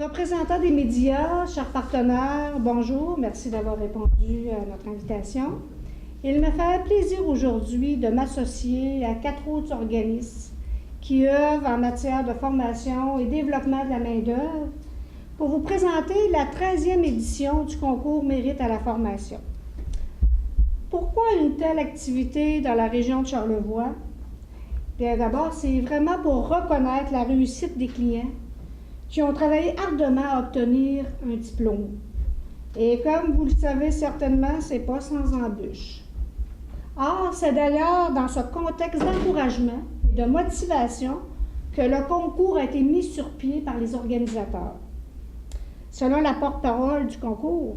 Représentants des médias, chers partenaires, bonjour, merci d'avoir répondu à notre invitation. Il me fait plaisir aujourd'hui de m'associer à 4 autres organismes qui œuvrent en matière de formation et développement de la main-d'œuvre pour vous présenter la 13e édition du concours Mérite à la formation. Pourquoi une telle activité dans la région de Charlevoix? Bien, d'abord, c'est vraiment pour reconnaître la réussite des clients qui ont travaillé ardemment à obtenir un diplôme. Et comme vous le savez certainement, c'est pas sans embûche. Or, c'est d'ailleurs dans ce contexte d'encouragement et de motivation que le concours a été mis sur pied par les organisateurs. Selon la porte-parole du concours,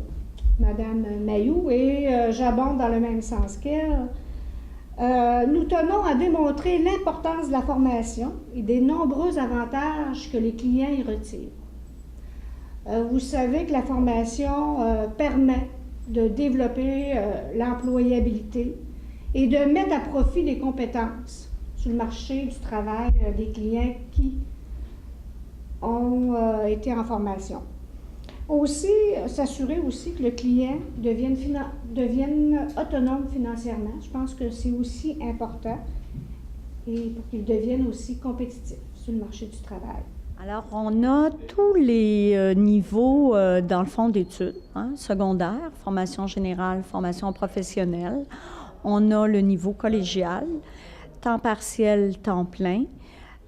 Mme Mailloux, et j'abonde dans le même sens qu'elle, nous tenons à démontrer l'importance de la formation et des nombreux avantages que les clients y retirent. Vous savez que la formation permet de développer l'employabilité et de mettre à profit les compétences sur le marché du travail des clients qui ont été en formation. Aussi, s'assurer aussi que le client devienne autonome financièrement. Je pense que c'est aussi important et pour qu'il devienne aussi compétitif sur le marché du travail. Alors, on a tous les niveaux, dans le fond, d'études, secondaire, formation générale, formation professionnelle. On a le niveau collégial, temps partiel, temps plein.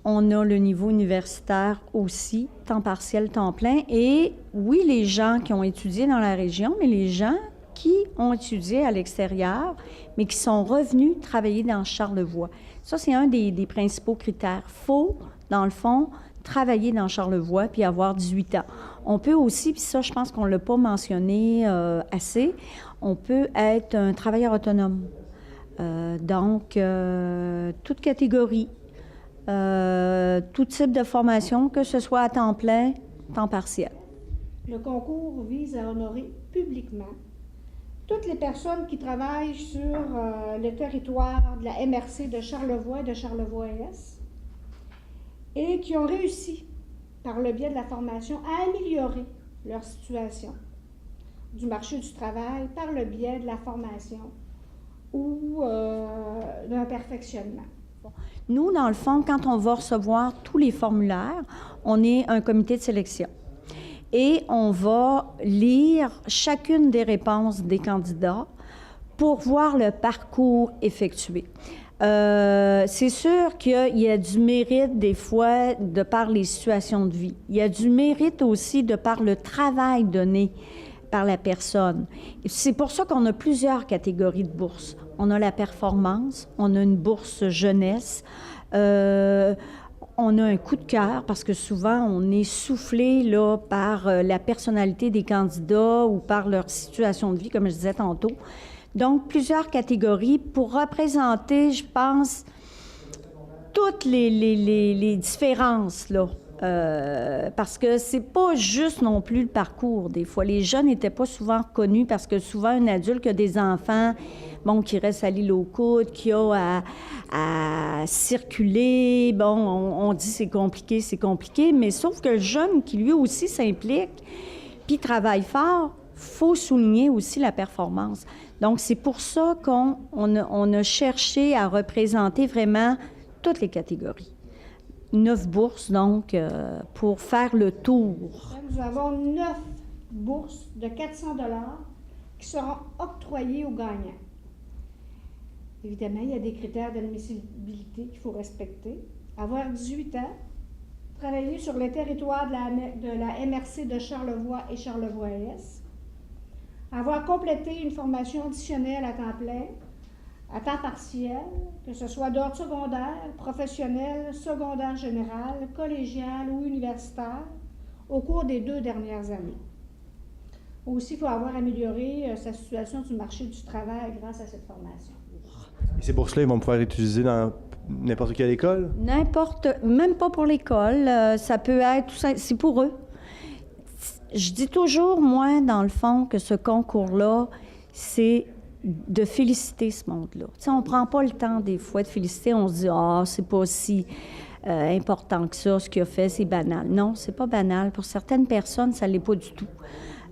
On a le niveau universitaire aussi, temps partiel, temps plein. Et oui, les gens qui ont étudié dans la région, mais les gens qui ont étudié à l'extérieur, mais qui sont revenus travailler dans Charlevoix. Ça, c'est un des principaux critères. Il faut, dans le fond, travailler dans Charlevoix puis avoir 18 ans. On peut aussi, puis ça, je pense qu'on ne l'a pas mentionné assez, on peut être un travailleur autonome. Donc, toute catégorie. Tout type de formation, que ce soit à temps plein, temps partiel. Le concours vise à honorer publiquement toutes les personnes qui travaillent sur le territoire de la MRC de Charlevoix et de Charlevoix-Est et qui ont réussi, par le biais de la formation, à améliorer leur situation du marché du travail par le biais de la formation ou d'un perfectionnement. Nous, dans le fond, quand on va recevoir tous les formulaires, on est un comité de sélection. Et on va lire chacune des réponses des candidats pour voir le parcours effectué. C'est sûr qu'il y a du mérite des fois de par les situations de vie. Il y a du mérite aussi de par le travail donné par la personne. C'est pour ça qu'on a plusieurs catégories de bourses. On a la performance, on a une bourse jeunesse, on a un coup de cœur parce que souvent on est soufflé là, par la personnalité des candidats ou par leur situation de vie, comme je disais tantôt. Donc, plusieurs catégories pour représenter, je pense, toutes les différences, là. Parce que c'est pas juste non plus le parcours. Des fois, les jeunes n'étaient pas souvent reconnus parce que souvent, un adulte qui a des enfants, bon, qui reste à l'île aux Coudes, qui a à circuler, bon, on dit c'est compliqué, mais sauf que le jeune qui lui aussi s'implique, puis travaille fort, faut souligner aussi la performance. Donc, c'est pour ça qu'on a cherché à représenter vraiment toutes les catégories. 9 bourses, donc, pour faire le tour. Nous avons 9 bourses de 400 $ qui seront octroyées aux gagnants. Évidemment, il y a des critères d'admissibilité qu'il faut respecter. Avoir 18 ans, travailler sur le territoire de la MRC de Charlevoix et Charlevoix-Est, avoir complété une formation additionnelle à temps plein, à temps partiel, que ce soit d'ordre secondaire, professionnel, secondaire général, collégial ou universitaire, au cours des 2 dernières années. Aussi, il faut avoir amélioré sa situation du marché du travail grâce à cette formation. Et ces bourses-là, ils vont pouvoir être utilisées dans n'importe quelle école? Même pas pour l'école, ça peut être, c'est pour eux. Je dis toujours, moi, dans le fond, que ce concours-là, c'est de féliciter ce monde-là. Tu sais, on ne prend pas le temps, des fois, de féliciter. On se dit, c'est pas si... important que ça, ce qu'il a fait, c'est banal. Non, c'est pas banal. Pour certaines personnes, ça l'est pas du tout.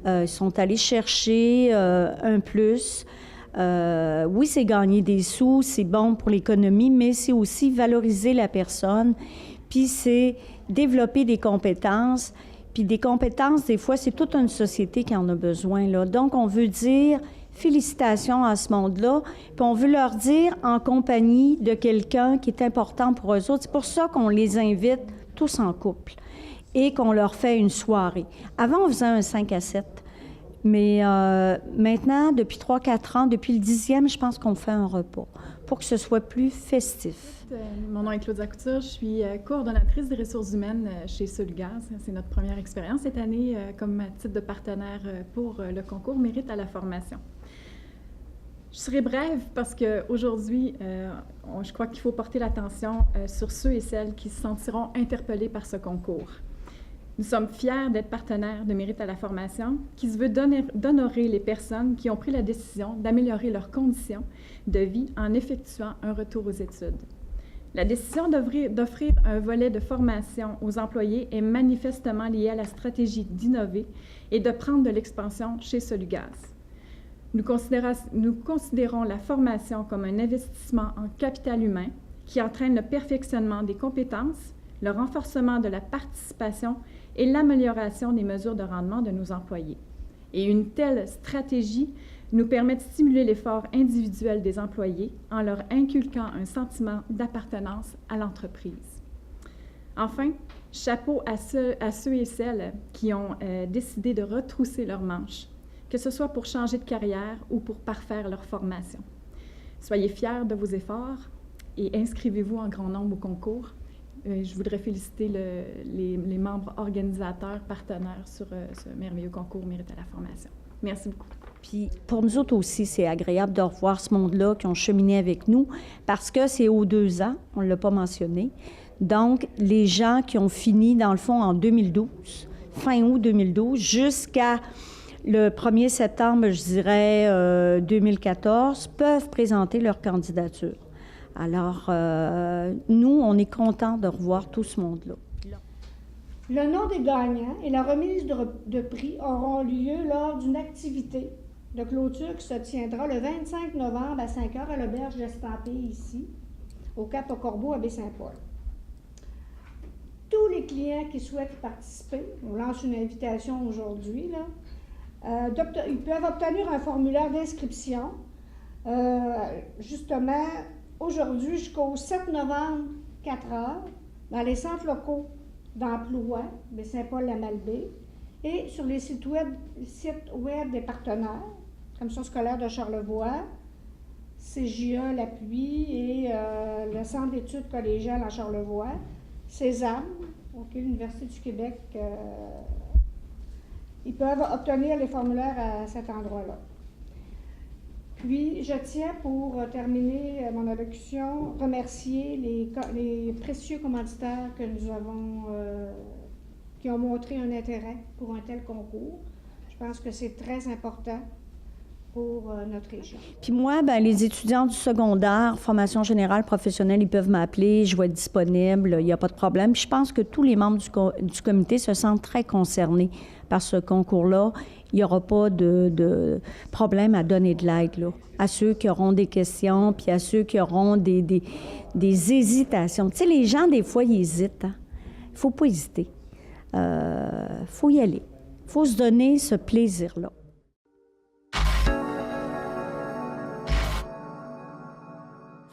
Ils sont allés chercher un plus. Oui, c'est gagner des sous, c'est bon pour l'économie, mais c'est aussi valoriser la personne, puis c'est développer des compétences. Puis des compétences, des fois, c'est toute une société qui en a besoin, là. Donc, on veut dire félicitations à ce monde-là, puis on veut leur dire en compagnie de quelqu'un qui est important pour eux autres. C'est pour ça qu'on les invite tous en couple et qu'on leur fait une soirée. Avant, on faisait un 5 à 7. Mais maintenant, depuis 3-4 ans, depuis le 10e, je pense qu'on fait un repas pour que ce soit plus festif. Mon nom est Claudia Couture, je suis coordonnatrice des ressources humaines chez Solugaz. C'est notre première expérience cette année comme titre de partenaire pour le concours Mérite à la formation. Je serai brève parce qu'aujourd'hui, je crois qu'il faut porter l'attention sur ceux et celles qui se sentiront interpellés par ce concours. Nous sommes fiers d'être partenaires de Mérite à la formation, qui se veut d'honorer les personnes qui ont pris la décision d'améliorer leurs conditions de vie en effectuant un retour aux études. La décision d'offrir un volet de formation aux employés est manifestement liée à la stratégie d'innover et de prendre de l'expansion chez Solugaz. Nous considérons la formation comme un investissement en capital humain qui entraîne le perfectionnement des compétences, le renforcement de la participation et l'amélioration des mesures de rendement de nos employés. Et une telle stratégie nous permet de stimuler l'effort individuel des employés en leur inculquant un sentiment d'appartenance à l'entreprise. Enfin, chapeau à ceux et celles qui ont décidé de retrousser leurs manches, que ce soit pour changer de carrière ou pour parfaire leur formation. Soyez fiers de vos efforts et inscrivez-vous en grand nombre au concours. Je voudrais féliciter les membres organisateurs, partenaires sur ce merveilleux concours Mérite à la formation. Merci beaucoup. Puis pour nous autres aussi, c'est agréable de revoir ce monde-là qui ont cheminé avec nous parce que c'est aux 2 ans, on ne l'a pas mentionné. Donc, les gens qui ont fini, dans le fond, en 2012, fin août 2012, jusqu'à le 1er septembre, je dirais, 2014, peuvent présenter leur candidature. Alors, nous, on est contents de revoir tout ce monde-là. Le nom des gagnants et la remise de prix auront lieu lors d'une activité de clôture qui se tiendra le 25 novembre à 5 h à l'auberge d'Estampille, ici, au Cap au Corbeau à Baie-Saint-Paul. Tous les clients qui souhaitent participer, on lance une invitation aujourd'hui, là, ils peuvent obtenir un formulaire d'inscription, justement, aujourd'hui jusqu'au 7 novembre, 4 h, dans les centres locaux d'emploi de Saint-Paul-la-Malbaie et sur les sites web des partenaires, comme Commission scolaire de Charlevoix, CJA L'Appui et le Centre d'études collégiales à Charlevoix, Césame, l'Université du Québec. Ils peuvent obtenir les formulaires à cet endroit-là. Puis, je tiens, pour terminer mon allocution, remercier les précieux commanditaires que nous avons, qui ont montré un intérêt pour un tel concours. Je pense que c'est très important pour notre région. Puis moi, bien, les étudiants du secondaire, formation générale, professionnelle, ils peuvent m'appeler, je vais être disponible, il n'y a pas de problème. Puis je pense que tous les membres du comité se sentent très concernés par ce concours-là. Il n'y aura pas de problème à donner de l'aide, là, à ceux qui auront des questions, puis à ceux qui auront des hésitations. Tu sais, les gens, des fois, ils hésitent. Hein? Il ne faut pas hésiter. Il faut y aller. Il faut se donner ce plaisir-là.